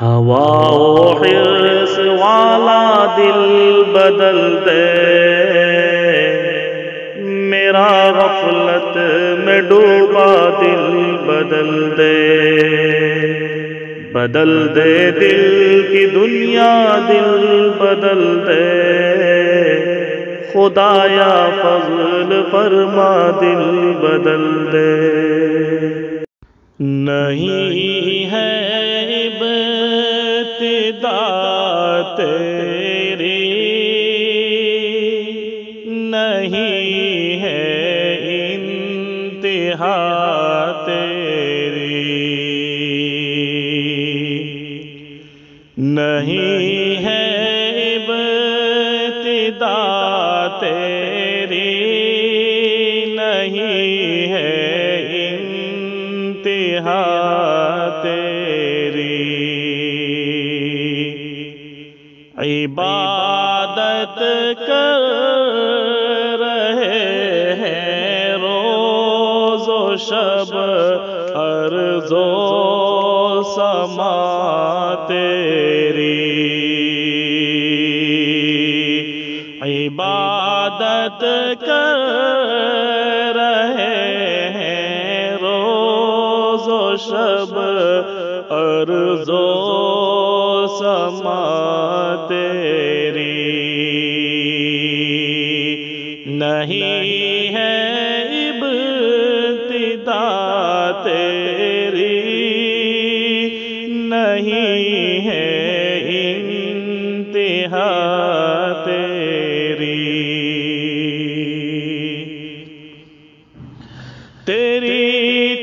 ہوا و حرص والا دل بدل دے، میرا غفلت میں ڈوبا دل بدل دے، بدل دے دل کی دنیا دل بدل دے، خدایا فضل فرما دل بدل دے۔ نہیں ہے ابتدا تیری، نہیں ہے انتہا تیری، نہیں ہے ابتدا تیری، نہیں ہے انتہا تیری، عبادت کر رہے ہیں روز و شب ارض و سما تیری، عبادت کر رہے ہیں روز و شب ارض و سما تیری، نہیں ہے ابتدا تیری، نہیں ہے انتہا تیری، تیری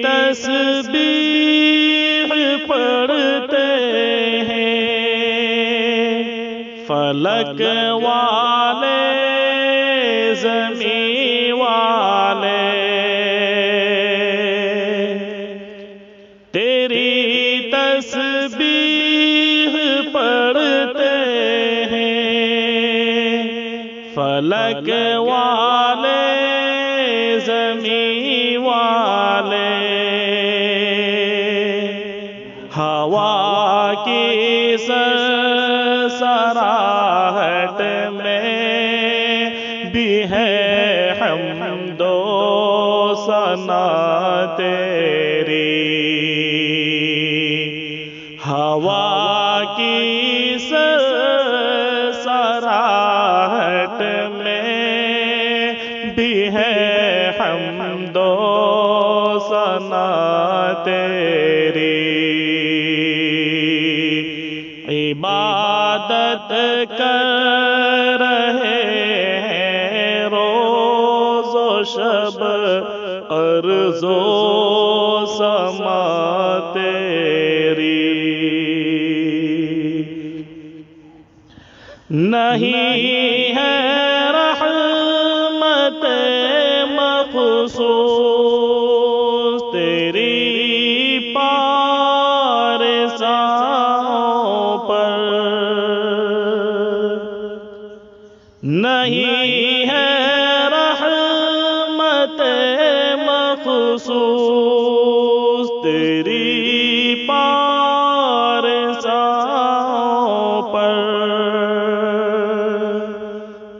تسبیح پڑھتے ہیں فلک والے زمین والے، تیری تسبیح پڑھتے ہیں فلک والے زمین والے، ہوا کی سراہٹ میں بھی ہے حمد و ثنا تیری، ہوا کی سراہٹ میں بھی ہے حمد و ثنا تیری، عبادت کر رہے ہیں روز و شب ارض و سما تیری، نہیں ہے رحمت مخصوص تیری پارساؤں پر، نہیں ہے رحمت مخصوص تیری پارساؤں پر،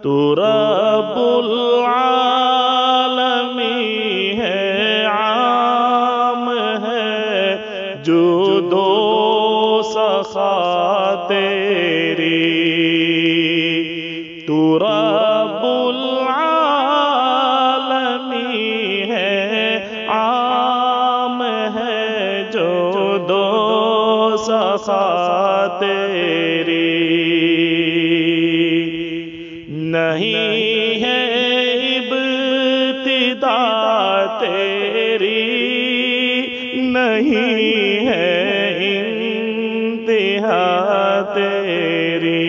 تو رب العالمین ہے، عام ہے جود و سخا تیری، تو رب العالمین ہے، عام ہے جود و سخا تیری، نہیں ہے ابتدا تیری، نہیں ہے انتہا تیری،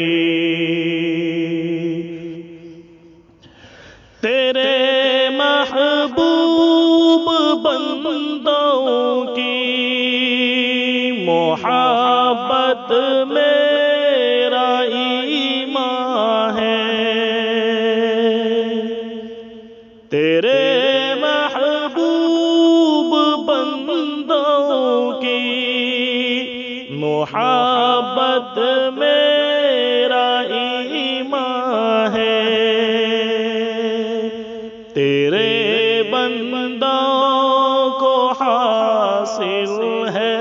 تیرے محبوب بندوں کی محبت میرا ایمان ہے، تیرے محبوب بندوں کی محبت محبت میرا ایمان ہے، تیرے بندوں کو حاصل ہے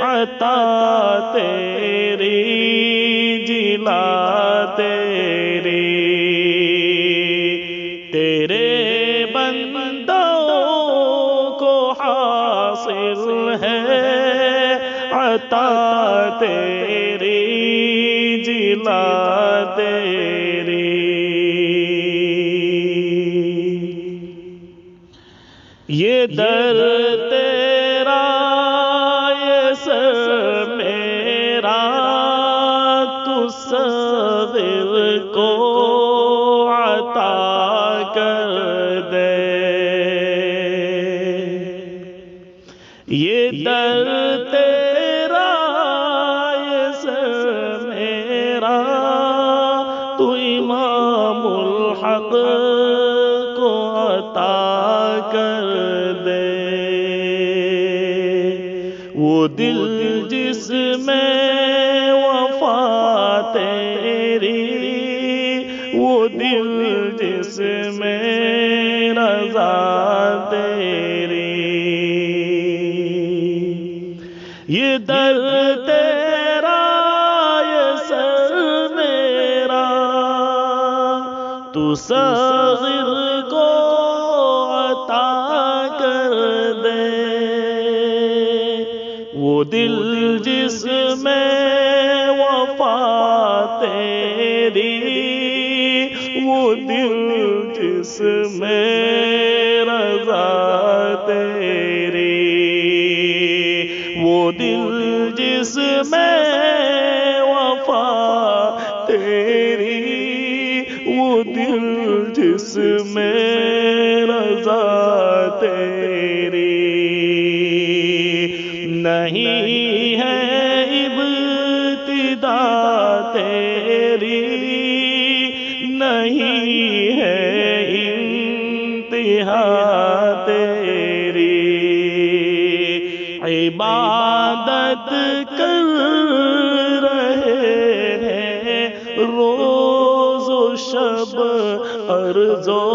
عطا تیری، جلا تیری، تیرے بندوں کو حاصل ہے عطا تیری، جلا تیری۔ یہ در تیرا، یہ سر میرا، تو صغیر کو عطا کر دے۔ یہ در تیرا، یہ سر میرا، تو امام الحق کو عطا کر دے۔ وہ دل جس میں وفا تیری، وہ دل جس میں رضا تیری، یہ در تیرا، یہ سر میرا، تو صغیر کو عطا کر دے۔ وہ دل جس میں وفا تیری، وہ دل جس میں رضا تیری، وہ دل جس میں وفا تیری، وہ دل جس میں رضا تیری۔ نہیں ہے ابتدا تیری، نہیں ہے انتہا تیری، عبادت کر رہے ہیں روز و شب، عرض و